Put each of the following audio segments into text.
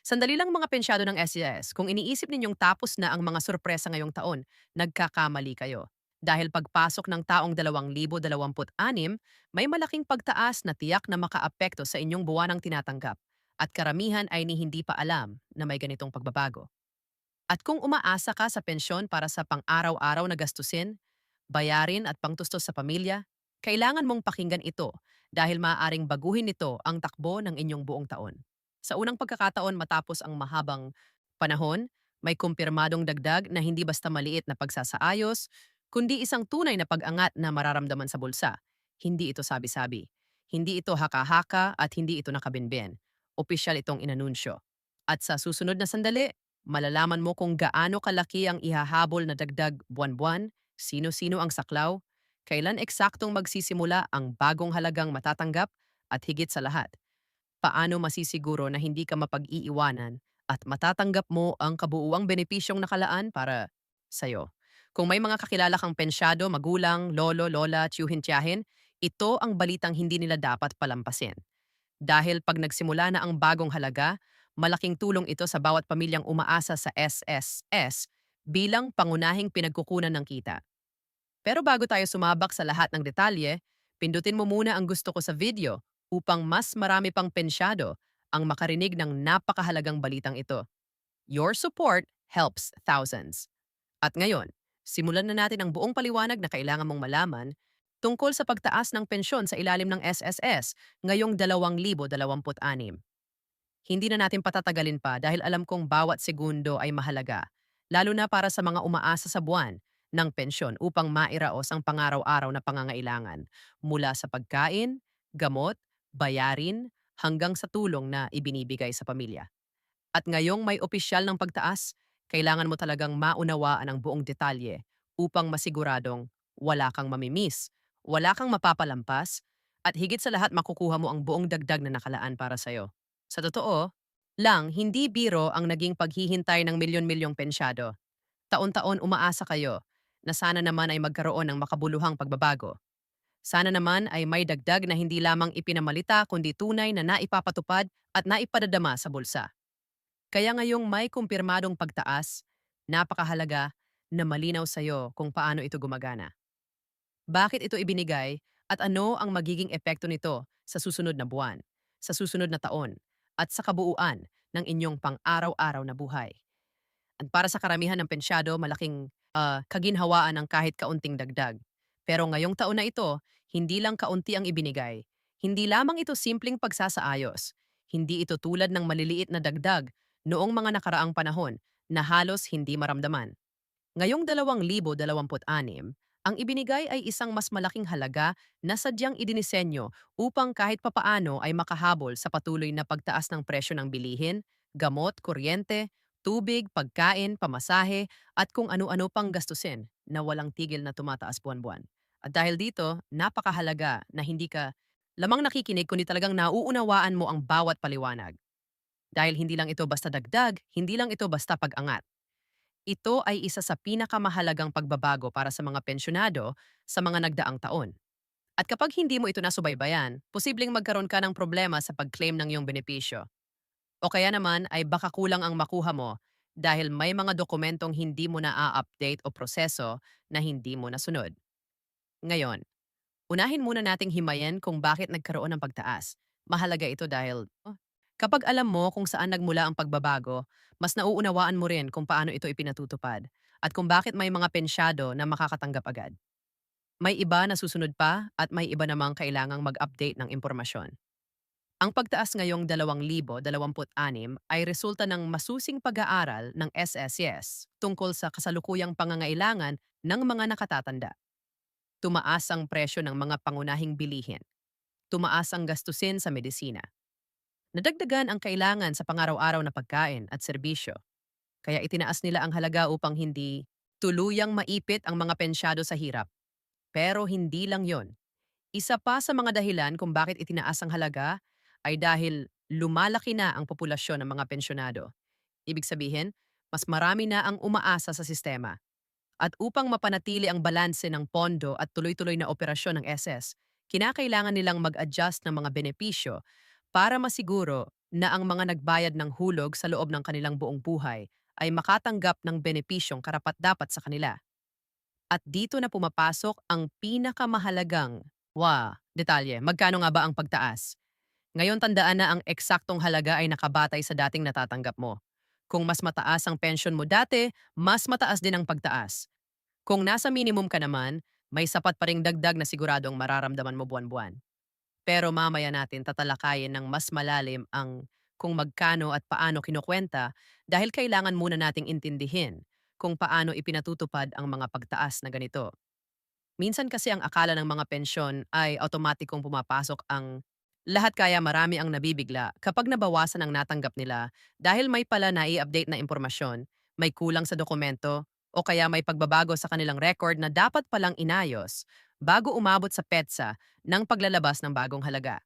Sandali lang mga pensyado ng SES, kung iniisip ninyong tapos na ang mga sorpresa ngayong taon, nagkakamali kayo. Dahil pagpasok ng taong 2026, may malaking pagtaas na tiyak na makaapekto sa inyong buwanang tinatanggap. At karamihan ay ni hindi pa alam na may ganitong pagbabago. At kung umaasa ka sa pensyon para sa pang-araw-araw na gastusin, bayarin at pangtustos sa pamilya, kailangan mong pakinggan ito dahil maaaring baguhin nito ang takbo ng inyong buong taon. Sa unang pagkakataon matapos ang mahabang panahon, may kumpirmadong dagdag na hindi basta maliit na pagsasaayos, kundi isang tunay na pag-angat na mararamdaman sa bulsa. Hindi ito sabi-sabi. Hindi ito haka-haka at hindi ito nakabinbin. Opisyal itong inanunsyo. At sa susunod na sandali, malalaman mo kung gaano kalaki ang ihahabol na dagdag buwan-buwan, sino-sino ang saklaw, kailan eksaktong magsisimula ang bagong halagang matatanggap, at higit sa lahat, paano masisiguro na hindi ka mapag-iiwanan at matatanggap mo ang kabuuang benepisyong nakalaan para sa'yo. Kung may mga kakilala kang pensyado, magulang, lolo, lola, tiyuhin-tiyahin, ito ang balitang hindi nila dapat palampasin. Dahil pag nagsimula na ang bagong halaga, malaking tulong ito sa bawat pamilyang umaasa sa SSS bilang pangunahing pinagkukunan ng kita. Pero bago tayo sumabak sa lahat ng detalye, pindutin mo muna ang gusto ko sa video upang mas marami pang pensyado ang makarinig ng napakahalagang balitang ito. Your support helps thousands. At ngayon, simulan na natin ang buong paliwanag na kailangan mong malaman tungkol sa pagtaas ng pensyon sa ilalim ng SSS ngayong 2026. Hindi na natin patatagalin pa dahil alam kong bawat segundo ay mahalaga, lalo na para sa mga umaasa sa buwan ng pensyon upang mairaos ang pangaraw-araw na pangangailangan mula sa pagkain, gamot, bayarin, hanggang sa tulong na ibinibigay sa pamilya. At ngayong may opisyal ng pagtaas, kailangan mo talagang maunawaan ang buong detalye upang masiguradong wala kang mamimiss, wala kang mapapalampas, at higit sa lahat makukuha mo ang buong dagdag na nakalaan para sa'yo. Sa totoo lang, hindi biro ang naging paghihintay ng milyon-milyong pensyado. Taon-taon umaasa kayo na sana naman ay magkaroon ng makabuluhang pagbabago. Sana naman ay may dagdag na hindi lamang ipinamalita kundi tunay na naipapatupad at naipadadama sa bulsa. Kaya ngayong may kumpirmadong pagtaas, napakahalaga na malinaw sa'yo kung paano ito gumagana. Bakit ito ibinigay at ano ang magiging epekto nito sa susunod na buwan, sa susunod na taon, at sa kabuuan ng inyong pang-araw-araw na buhay. At para sa karamihan ng pensyado, malaking kaginhawaan ng kahit kaunting dagdag. Pero ngayong taon na ito, hindi lang kaunti ang ibinigay. Hindi lamang ito simpleng pagsasaayos. Hindi ito tulad ng maliliit na dagdag noong mga nakaraang panahon na halos hindi maramdaman. Ngayong 2026, ang ibinigay ay isang mas malaking halaga na sadyang idinisenyo upang kahit papaano ay makahabol sa patuloy na pagtaas ng presyo ng bilihin, gamot, kuryente, tubig, pagkain, pamasahe, at kung ano-ano pang gastusin na walang tigil na tumataas buwan-buwan. At dahil dito, napakahalaga na hindi ka lamang nakikinig kundi talagang nauunawaan mo ang bawat paliwanag. Dahil hindi lang ito basta dagdag, hindi lang ito basta pag-angat. Ito ay isa sa pinakamahalagang pagbabago para sa mga pensyonado sa mga nagdaang taon. At kapag hindi mo ito nasubaybayan, posibleng magkaroon ka ng problema sa pag-claim ng iyong benepisyo. O kaya naman ay baka kulang ang makuha mo dahil may mga dokumentong hindi mo na update o proseso na hindi mo nasunod. Ngayon, unahin muna nating himayin kung bakit nagkaroon ng pagtaas. Mahalaga ito dahil kapag alam mo kung saan nagmula ang pagbabago, mas nauunawaan mo rin kung paano ito ipinatutupad at kung bakit may mga pensyado na makakatanggap agad. May iba na susunod pa at may iba namang kailangang mag-update ng impormasyon. Ang pagtaas ngayong 2026 ay resulta ng masusing pag-aaral ng SSS tungkol sa kasalukuyang pangangailangan ng mga nakatatanda. Tumaas ang presyo ng mga pangunahing bilihin. Tumaas ang gastusin sa medisina. Nadagdagan ang kailangan sa pangaraw-araw na pagkain at serbisyo. Kaya itinaas nila ang halaga upang hindi tuluyang maipit ang mga pensyado sa hirap. Pero hindi lang yon. Isa pa sa mga dahilan kung bakit itinaas ang halaga ay dahil lumalaki na ang populasyon ng mga pensyonado. Ibig sabihin, mas marami na ang umaasa sa sistema. At upang mapanatili ang balanse ng pondo at tuloy-tuloy na operasyon ng SS, kinakailangan nilang mag-adjust ng mga benepisyo para masiguro na ang mga nagbayad ng hulog sa loob ng kanilang buong buhay ay makatanggap ng benepisyong karapat-dapat sa kanila. At dito na pumapasok ang pinakamahalagang, detalye. Magkano nga ba ang pagtaas? Ngayon tandaan na ang eksaktong halaga ay nakabatay sa dating natatanggap mo. Kung mas mataas ang pension mo dati, mas mataas din ang pagtaas. Kung nasa minimum ka naman, may sapat pa ring dagdag na siguradong mararamdaman mo buwan-buwan. Pero mamaya natin tatalakayin ng mas malalim ang kung magkano at paano kinukwenta dahil kailangan muna nating intindihin kung paano ipinatutupad ang mga pagtaas na ganito. Minsan kasi ang akala ng mga pensyon ay automatikong pumapasok ang lahat kaya marami ang nabibigla kapag nabawasan ang natanggap nila dahil may pala na i-update na impormasyon, may kulang sa dokumento, o kaya may pagbabago sa kanilang record na dapat palang inayos bago umabot sa petsa ng paglalabas ng bagong halaga.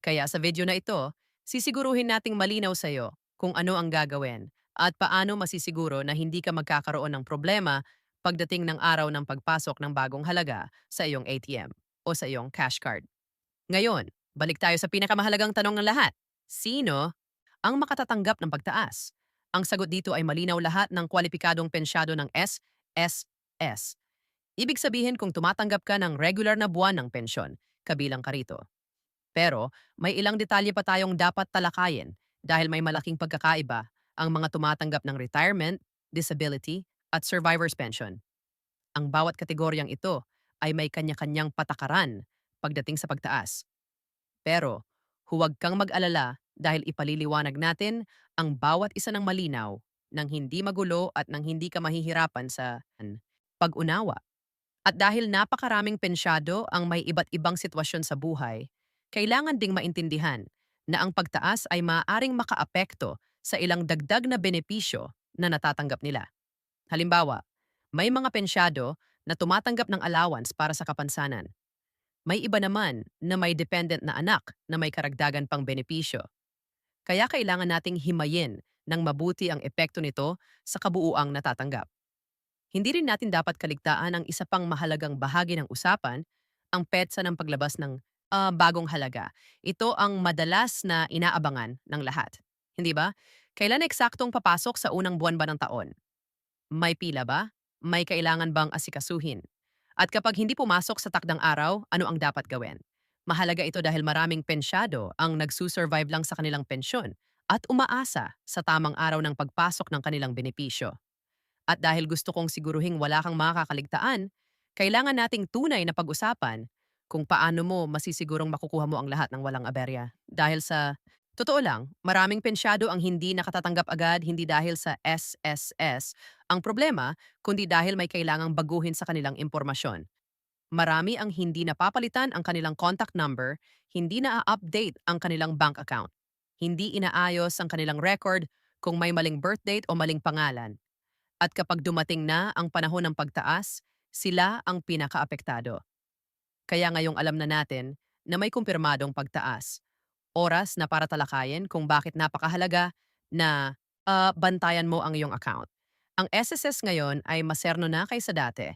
Kaya sa video na ito, sisiguruhin nating malinaw sa iyo kung ano ang gagawin at paano masisiguro na hindi ka magkakaroon ng problema pagdating ng araw ng pagpasok ng bagong halaga sa iyong ATM o sa iyong cash card. Ngayon, balik tayo sa pinakamahalagang tanong ng lahat. Sino ang makatatanggap ng pagtaas? Ang sagot dito ay malinaw lahat ng kwalipikadong pensyado ng SSS. Ibig sabihin kung tumatanggap ka ng regular na buwan ng pensyon, kabilang ka rito. Pero may ilang detalye pa tayong dapat talakayin dahil may malaking pagkakaiba ang mga tumatanggap ng retirement, disability, at survivor's pension. Ang bawat kategoryang ito ay may kanya-kanyang patakaran pagdating sa pagtaas. Pero huwag kang mag-alala dahil ipaliliwanag natin ang bawat isa ng malinaw nang hindi magulo at nang hindi ka mahihirapan sa pag-unawa. At dahil napakaraming pensyado ang may iba't ibang sitwasyon sa buhay, kailangan ding maintindihan na ang pagtaas ay maaaring makaapekto sa ilang dagdag na benepisyo na natatanggap nila. Halimbawa, may mga pensyado na tumatanggap ng allowance para sa kapansanan. May iba naman na may dependent na anak na may karagdagan pang benepisyo. Kaya kailangan nating himayin ng mabuti ang epekto nito sa kabuuang natatanggap. Hindi rin natin dapat kaligtaan ang isa pang mahalagang bahagi ng usapan, ang petsa ng paglabas ng bagong halaga. Ito ang madalas na inaabangan ng lahat. Hindi ba? Kailan eksaktong papasok sa unang buwan ba ng taon? May pila ba? May kailangan bang asikasuhin? At kapag hindi pumasok sa takdang araw, ano ang dapat gawin? Mahalaga ito dahil maraming pensyado ang nagsusurvive lang sa kanilang pensyon at umaasa sa tamang araw ng pagpasok ng kanilang benepisyo. At dahil gusto kong siguruhing wala kang makakaligtaan, kailangan nating tunay na pag-usapan kung paano mo masisigurong makukuha mo ang lahat ng walang aberya. Dahil sa totoo lang, maraming pensyado ang hindi nakatatanggap agad hindi dahil sa SSS ang problema, kundi dahil may kailangang baguhin sa kanilang impormasyon. Marami ang hindi napapalitan ang kanilang contact number, hindi na-update ang kanilang bank account, hindi inaayos ang kanilang record kung may maling birth date o maling pangalan. At kapag dumating na ang panahon ng pagtaas, sila ang pinakaapektado. Kaya ngayong alam na natin na may kumpirmadong pagtaas, oras na para talakayin kung bakit napakahalaga na bantayan mo ang iyong account. Ang SSS ngayon ay maserno na kaysa dati.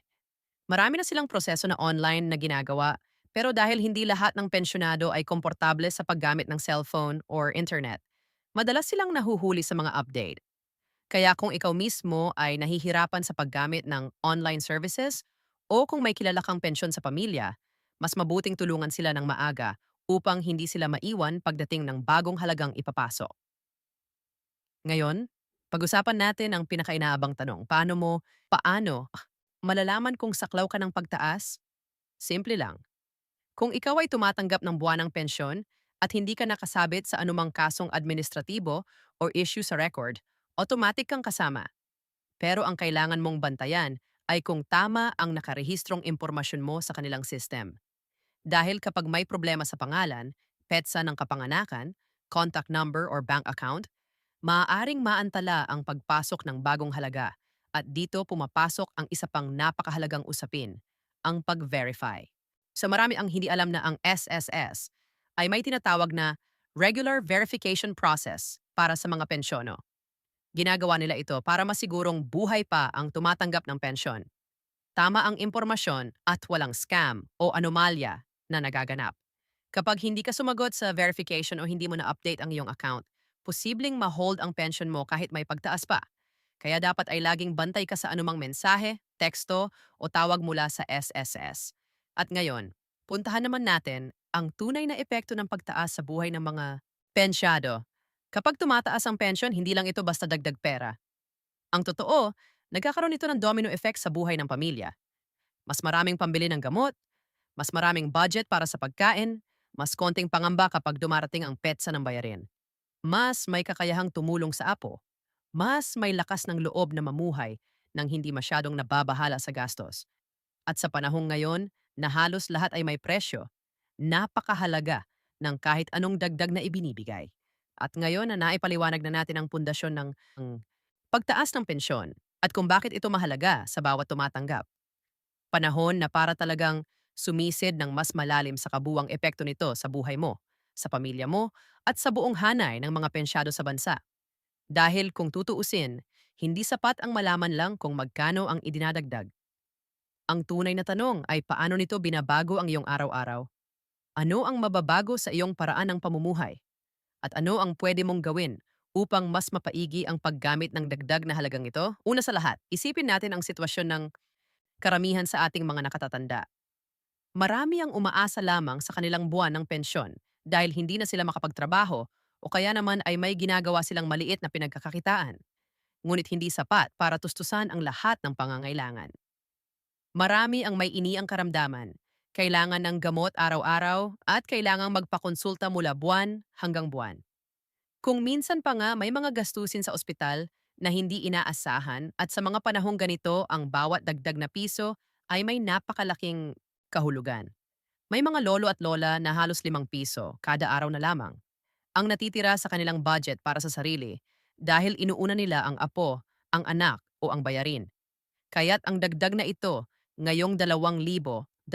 Marami na silang proseso na online na ginagawa, pero dahil hindi lahat ng pensyonado ay komportable sa paggamit ng cellphone or internet, madalas silang nahuhuli sa mga update. Kaya kung ikaw mismo ay nahihirapan sa paggamit ng online services o kung may kilala kang pensyon sa pamilya, mas mabuting tulungan sila ng maaga upang hindi sila maiwan pagdating ng bagong halagang ipapasok. Ngayon, pag-usapan natin ang pinakainaabang tanong. Paano malalaman kung saklaw ka ng pagtaas? Simple lang. Kung ikaw ay tumatanggap ng buwanang pensyon at hindi ka nakasabit sa anumang kasong administratibo or issue sa record, automatic kang kasama. Pero ang kailangan mong bantayan ay kung tama ang nakarehistrong impormasyon mo sa kanilang system. Dahil kapag may problema sa pangalan, petsa ng kapanganakan, contact number or bank account, maaaring maantala ang pagpasok ng bagong halaga at dito pumapasok ang isa pang napakahalagang usapin, ang pag-verify. So marami ang hindi alam na ang SSS ay may tinatawag na Regular Verification Process para sa mga pensyono. Ginagawa nila ito para masigurong buhay pa ang tumatanggap ng pensyon. Tama ang impormasyon at walang scam o anomalya na nagaganap. Kapag hindi ka sumagot sa verification o hindi mo na-update ang iyong account, posibleng ma-hold ang pension mo kahit may pagtaas pa. Kaya dapat ay laging bantay ka sa anumang mensahe, teksto o tawag mula sa SSS. At ngayon, puntahan naman natin ang tunay na epekto ng pagtaas sa buhay ng mga pensyado. Kapag tumataas ang pension, hindi lang ito basta dagdag pera. Ang totoo, nagkakaroon ito ng domino effect sa buhay ng pamilya. Mas maraming pambili ng gamot, mas maraming budget para sa pagkain, mas konting pangamba kapag dumarating ang petsa ng bayarin. Mas may kakayahang tumulong sa apo, mas may lakas ng loob na mamuhay nang hindi masyadong nababahala sa gastos. At sa panahong ngayon na halos lahat ay may presyo, napakahalaga ng kahit anong dagdag na ibinibigay. At ngayon na naipaliwanag na natin ang pundasyon ng pagtaas ng pensyon at kung bakit ito mahalaga sa bawat tumatanggap. Panahon na para talagang sumisid ng mas malalim sa kabuwang epekto nito sa buhay mo, sa pamilya mo, at sa buong hanay ng mga pensyado sa bansa. Dahil kung tutuusin, hindi sapat ang malaman lang kung magkano ang idinadagdag. Ang tunay na tanong ay paano nito binabago ang iyong araw-araw? Ano ang mababago sa iyong paraan ng pamumuhay? At ano ang pwede mong gawin upang mas mapaigi ang paggamit ng dagdag na halagang ito? Una sa lahat, isipin natin ang sitwasyon ng karamihan sa ating mga nakatatanda. Marami ang umaasa lamang sa kanilang buwan ng pensyon dahil hindi na sila makapagtrabaho o kaya naman ay may ginagawa silang maliit na pinagkakakitaan, ngunit hindi sapat para tustusan ang lahat ng pangangailangan. Marami ang may iniang karamdaman, kailangan ng gamot araw-araw at kailangang magpakonsulta mula buwan hanggang buwan. Kung minsan pa nga may mga gastusin sa ospital na hindi inaasahan at sa mga panahong ganito ang bawat dagdag na piso ay may napakalaking kahulugan. May mga lolo at lola na halos ₱5 kada araw na lamang ang natitira sa kanilang budget para sa sarili dahil inuuna nila ang apo, ang anak o ang bayarin. Kaya't ang dagdag na ito ngayong 2026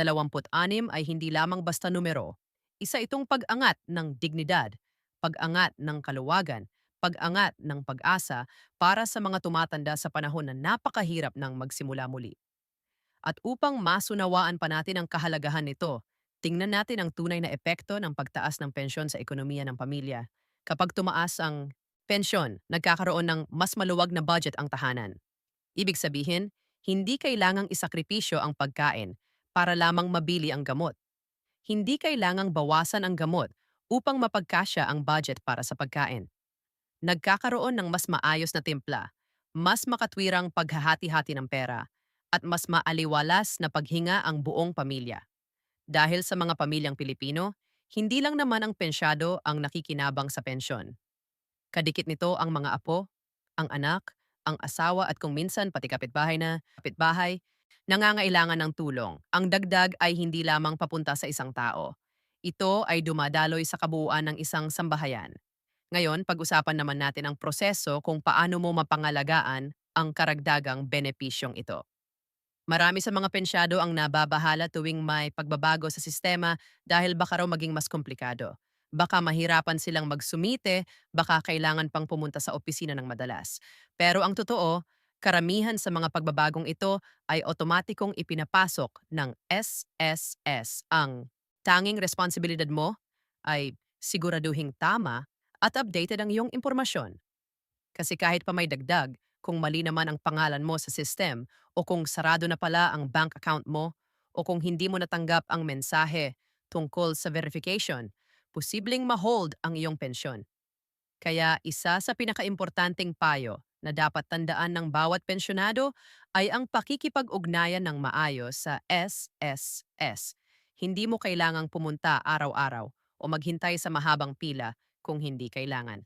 ay hindi lamang basta numero. Isa itong pag-angat ng dignidad, pag-angat ng kaluwagan, pag-angat ng pag-asa para sa mga tumatanda sa panahon na napakahirap ng magsimula muli. At upang masunawaan pa natin ang kahalagahan nito, tingnan natin ang tunay na epekto ng pagtaas ng pensyon sa ekonomiya ng pamilya. Kapag tumaas ang pensyon, nagkakaroon ng mas maluwag na budget ang tahanan. Ibig sabihin, hindi kailangang isakripisyo ang pagkain para lamang mabili ang gamot. Hindi kailangang bawasan ang gamot upang mapagkasya ang budget para sa pagkain. Nagkakaroon ng mas maayos na timpla, mas makatwirang paghahati-hati ng pera, at mas maaliwalas na paghinga ang buong pamilya. Dahil sa mga pamilyang Pilipino, hindi lang naman ang pensyado ang nakikinabang sa pensyon. Kadikit nito ang mga apo, ang anak, ang asawa at kung minsan pati kapitbahay, nangangailangan ng tulong. Ang dagdag ay hindi lamang papunta sa isang tao. Ito ay dumadaloy sa kabuuan ng isang sambahayan. Ngayon, pag-usapan naman natin ang proseso kung paano mo mapangalagaan ang karagdagang benepisyong ito. Marami sa mga pensyado ang nababahala tuwing may pagbabago sa sistema dahil baka raw maging mas komplikado. Baka mahirapan silang magsumite, baka kailangan pang pumunta sa opisina ng madalas. Pero ang totoo, karamihan sa mga pagbabagong ito ay otomatikong ipinapasok ng SSS. Ang tanging responsibilidad mo ay siguraduhing tama at updated ang iyong impormasyon. Kasi kahit pa may dagdag, kung mali naman ang pangalan mo sa system o kung sarado na pala ang bank account mo o kung hindi mo natanggap ang mensahe tungkol sa verification, posibleng ma-hold ang iyong pensyon. Kaya isa sa pinakaimportanteng payo na dapat tandaan ng bawat pensyonado ay ang pakikipag-ugnayan ng maayos sa SSS. Hindi mo kailangang pumunta araw-araw o maghintay sa mahabang pila kung hindi kailangan.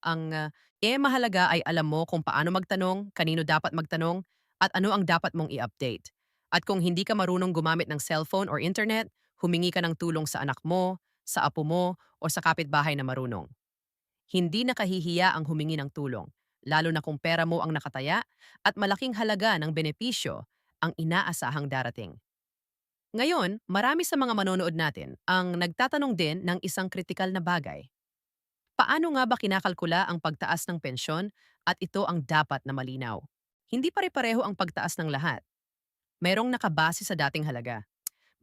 Ang mahalaga ay alam mo kung paano magtanong, kanino dapat magtanong, at ano ang dapat mong i-update. At kung hindi ka marunong gumamit ng cellphone or internet, humingi ka ng tulong sa anak mo, sa apo mo, o sa kapitbahay na marunong. Hindi nakahihiya ang humingi ng tulong, lalo na kung pera mo ang nakataya at malaking halaga ng benepisyo ang inaasahang darating. Ngayon, marami sa mga manonood natin ang nagtatanong din ng isang kritikal na bagay. Paano nga ba kinakalkula ang pagtaas ng pensyon at ito ang dapat na malinaw? Hindi pare-pareho ang pagtaas ng lahat. Merong nakabase sa dating halaga.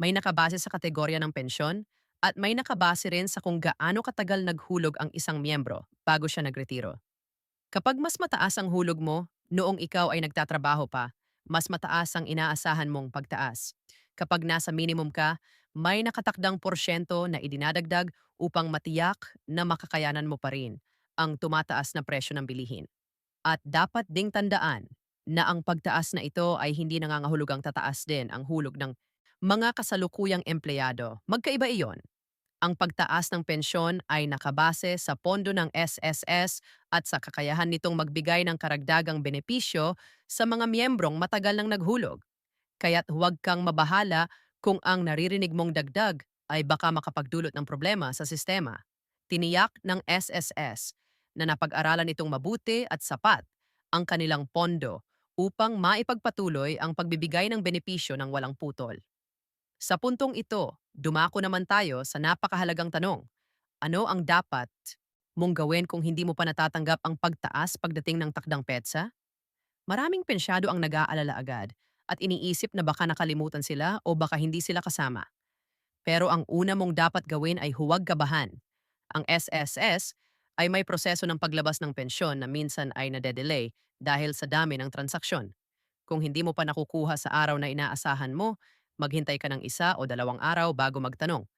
May nakabase sa kategorya ng pensyon At may nakabase rin sa kung gaano katagal naghulog ang isang miyembro bago siya nagretiro. Kapag mas mataas ang hulog mo noong ikaw ay nagtatrabaho pa, mas mataas ang inaasahan mong pagtaas. Kapag nasa minimum ka, may nakatakdang porsyento na idinadagdag upang matiyak na makakayanan mo pa rin ang tumataas na presyo ng bilihin. At dapat ding tandaan na ang pagtaas na ito ay hindi nangangahulugang tataas din ang hulog ng mga kasalukuyang empleyado. Magkaiba iyon. Ang pagtaas ng pensyon ay nakabase sa pondo ng SSS at sa kakayahan nitong magbigay ng karagdagang benepisyo sa mga miyembrong matagal nang naghulog. Kaya't huwag kang mabahala kung ang naririnig mong dagdag ay baka makapagdulot ng problema sa sistema. Tiniyak ng SSS na napag-aralan itong mabuti at sapat ang kanilang pondo upang maipagpatuloy ang pagbibigay ng benepisyo ng walang putol. Sa puntong ito, dumako naman tayo sa napakahalagang tanong. Ano ang dapat mong gawin kung hindi mo pa natatanggap ang pagtaas pagdating ng takdang petsa? Maraming pensyado ang nag-aalala agad at iniisip na baka nakalimutan sila o baka hindi sila kasama. Pero ang una mong dapat gawin ay huwag kabahan. Ang SSS ay may proseso ng paglabas ng pensyon na minsan ay nade-delay dahil sa dami ng transaksyon. Kung hindi mo pa nakukuha sa araw na inaasahan mo, maghintay ka ng 1 o 2 araw bago magtanong.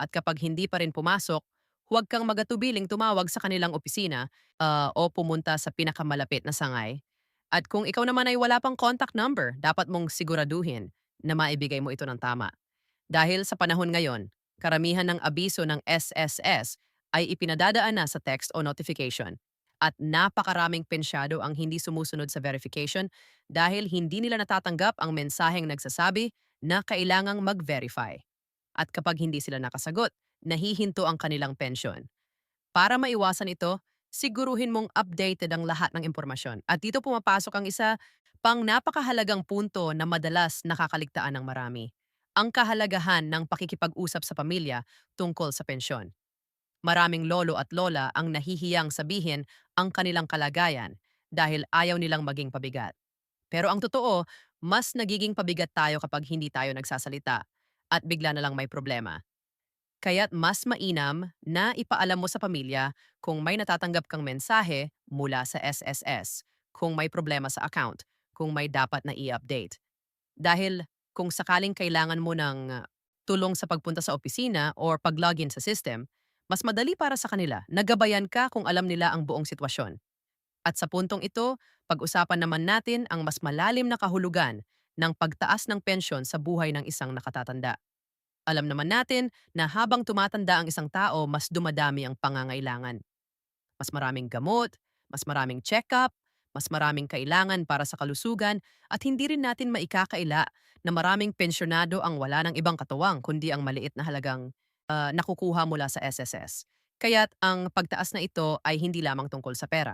At kapag hindi pa rin pumasok, huwag kang magatubiling tumawag sa kanilang opisina o pumunta sa pinakamalapit na sangay. At kung ikaw naman ay wala pang contact number, dapat mong siguraduhin na maibigay mo ito ng tama. Dahil sa panahon ngayon, karamihan ng abiso ng SSS ay ipinadadaan na sa text o notification. At napakaraming pensyado ang hindi sumusunod sa verification dahil hindi nila natatanggap ang mensaheng nagsasabi na kailangang mag-verify. At kapag hindi sila nakasagot, nahihinto ang kanilang pensyon. Para maiwasan ito, siguruhin mong updated ang lahat ng impormasyon. At dito pumapasok ang isa pang napakahalagang punto na madalas nakakaligtaan ng marami. Ang kahalagahan ng pakikipag-usap sa pamilya tungkol sa pensyon. Maraming lolo at lola ang nahihiyang sabihin ang kanilang kalagayan dahil ayaw nilang maging pabigat. Pero ang totoo, mas nagiging pabigat tayo kapag hindi tayo nagsasalita at bigla na lang may problema. Kaya't mas mainam na ipaalam mo sa pamilya kung may natatanggap kang mensahe mula sa SSS, kung may problema sa account, kung may dapat na i-update. Dahil kung sakaling kailangan mo ng tulong sa pagpunta sa opisina or pag-login sa system, mas madali para sa kanila. Nagabayan ka kung alam nila ang buong sitwasyon. At sa puntong ito, pag-usapan naman natin ang mas malalim na kahulugan ng pagtaas ng pensyon sa buhay ng isang nakatatanda. Alam naman natin na habang tumatanda ang isang tao, mas dumadami ang pangangailangan. Mas maraming gamot, mas maraming check-up, mas maraming kailangan para sa kalusugan at hindi rin natin maikakaila na maraming pensyonado ang wala ng ibang katuwang kundi ang maliit na halagang nakukuha mula sa SSS. Kaya't ang pagtaas na ito ay hindi lamang tungkol sa pera.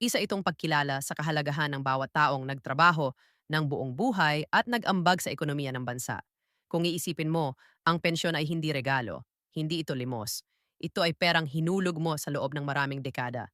Isa itong pagkilala sa kahalagahan ng bawat taong nagtrabaho ng buong buhay at nag-ambag sa ekonomiya ng bansa. Kung iisipin mo, ang pensyon ay hindi regalo, hindi ito limos. Ito ay perang hinulog mo sa loob ng maraming dekada.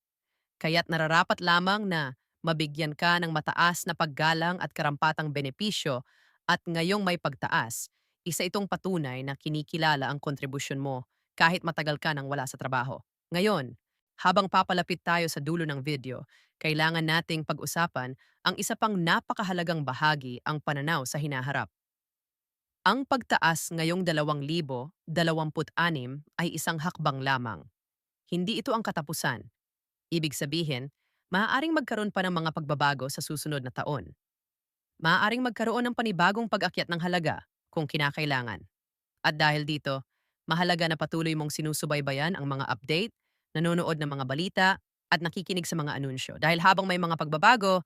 Kaya't nararapat lamang na mabigyan ka ng mataas na paggalang at karampatang benepisyo at ngayong may pagtaas, isa itong patunay na kinikilala ang kontribusyon mo kahit matagal ka nang wala sa trabaho. Ngayon, habang papalapit tayo sa dulo ng video, kailangan nating pag-usapan ang isa pang napakahalagang bahagi, ang pananaw sa hinaharap. Ang pagtaas ngayong 2026 ay isang hakbang lamang. Hindi ito ang katapusan. Ibig sabihin, maaaring magkaroon pa ng mga pagbabago sa susunod na taon. Maaaring magkaroon ng panibagong pag-akyat ng halaga kung kinakailangan. At dahil dito, mahalaga na patuloy mong sinusubaybayan ang mga update, nanonood ng mga balita, at nakikinig sa mga anunsyo. Dahil habang may mga pagbabago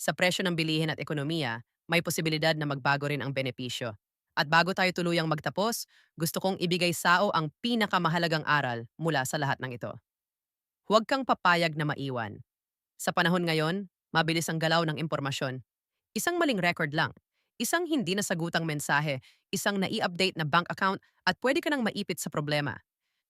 sa presyo ng bilihin at ekonomiya, may posibilidad na magbago rin ang benepisyo. At bago tayo tuluyang magtapos, gusto kong ibigay sao ang pinakamahalagang aral mula sa lahat ng ito. Huwag kang papayag na maiwan. Sa panahon ngayon, mabilis ang galaw ng impormasyon. Isang maling record lang, isang hindi nasagutang mensahe, isang nai-update na bank account at pwede ka nang maipit sa problema.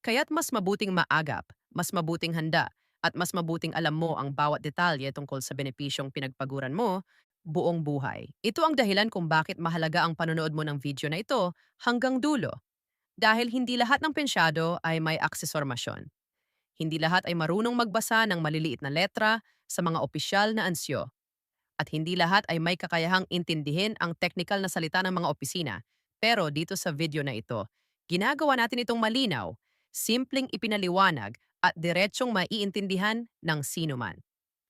Kaya't mas mabuting maagap, mas mabuting handa, at mas mabuting alam mo ang bawat detalye tungkol sa benepisyong pinagpaguran mo buong buhay. Ito ang dahilan kung bakit mahalaga ang panonood mo ng video na ito hanggang dulo. Dahil hindi lahat ng pensyado ay may aksesormasyon. Hindi lahat ay marunong magbasa ng maliliit na letra sa mga opisyal na ansyo. At hindi lahat ay may kakayahang intindihin ang technical na salita ng mga opisina. Pero dito sa video na ito, ginagawa natin itong malinaw, simpleng ipinaliwanag at diretsong maiintindihan ng sino man.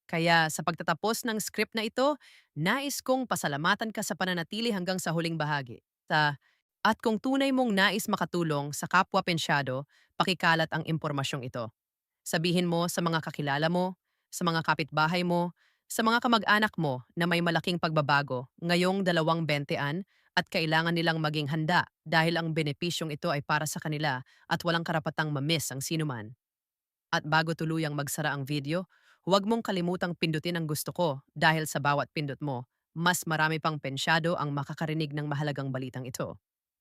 Kaya sa pagtatapos ng script na ito, nais kong pasalamatan ka sa pananatili hanggang sa huling bahagi. At kung tunay mong nais makatulong sa kapwa pensyado, pakikalat ang impormasyong ito. Sabihin mo sa mga kakilala mo, sa mga kapitbahay mo, sa mga kamag-anak mo na may malaking pagbabago ngayong 20 at kailangan nilang maging handa dahil ang benepisyong ito ay para sa kanila at walang karapatang mamiss ang sinuman. At bago tuluyang magsara ang video, huwag mong kalimutang pindutin ang gusto ko dahil sa bawat pindot mo, mas marami pang pensyado ang makakarinig ng mahalagang balitang ito.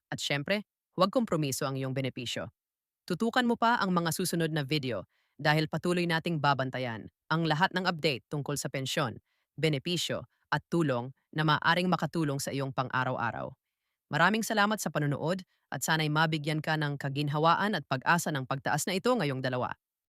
At syempre, huwag kompromiso ang iyong benepisyo. Tutukan mo pa ang mga susunod na video dahil patuloy nating babantayan ang lahat ng update tungkol sa pensyon, benepisyo at tulong na maaring makatulong sa iyong pang-araw-araw. Maraming salamat sa panonood at sana'y mabigyan ka ng kaginhawaan at pag-asa ng pagtaas na ito ngayong dalawa.